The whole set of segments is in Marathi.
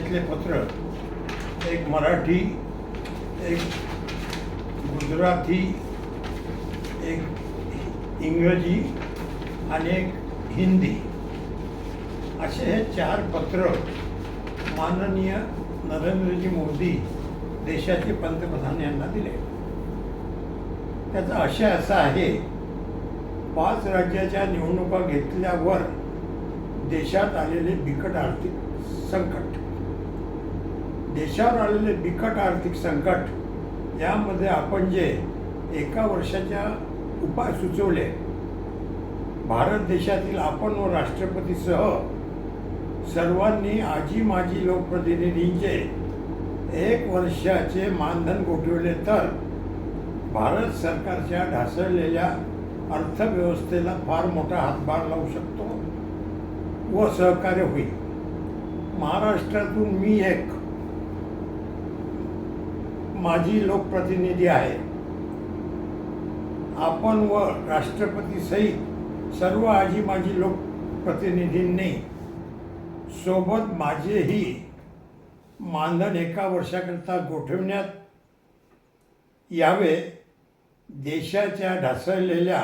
भाषेतले पत्र, एक मराठी, एक गुजराती, एक इंग्रजी आणि एक हिंदी असे हे 4 पत्र माननीय नरेंद्रजी मोदी देशाचे पंतप्रधान यांना दिले. त्याचा आशय असा आहे, 5 राज्याच्या निवडणुका घेतल्यावर देशात आलेले बिकट आर्थिक संकट, देशावर आलेले बिकट आर्थिक संकट यामध्ये आपण जे एका वर्षाच्या उपाय सुचवले, भारत देशातील आपण व राष्ट्रपतीसह सर्वांनी आजी माजी लोकप्रतिनिधींचे 1 वर्षाचे मानधन गोठवले तर भारत सरकारच्या ढासळलेल्या अर्थव्यवस्थेला फार मोठा हातभार लावू शकतो व सहकार्य होईल. महाराष्ट्रातून मी एक माजी लोकप्रतिनिधी आहे. आपण व राष्ट्रपती सहित सर्व आजी माजी लोकप्रतिनिधींनी सोबत माझेही मानधन 1 वर्षाकरता गोठवण्यात यावे, देशाच्या ढासळलेल्या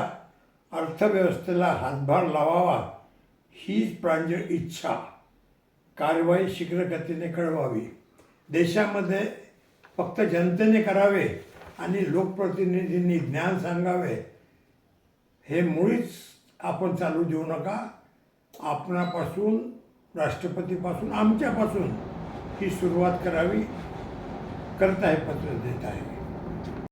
अर्थव्यवस्थेला हातभार लावावा हीच प्रांजळ इच्छा. कारवाई शीघ्रगतीने कळवावी. देशामध्ये फक्त जनतेने करावे आणि लोकप्रतिनिधींनी ज्ञान सांगावे हे मुळीच आपण चालू देऊ नका. आपणापासून, राष्ट्रपतीपासून, आमच्यापासून ही सुरुवात करावी करता हे पत्र देत आहे.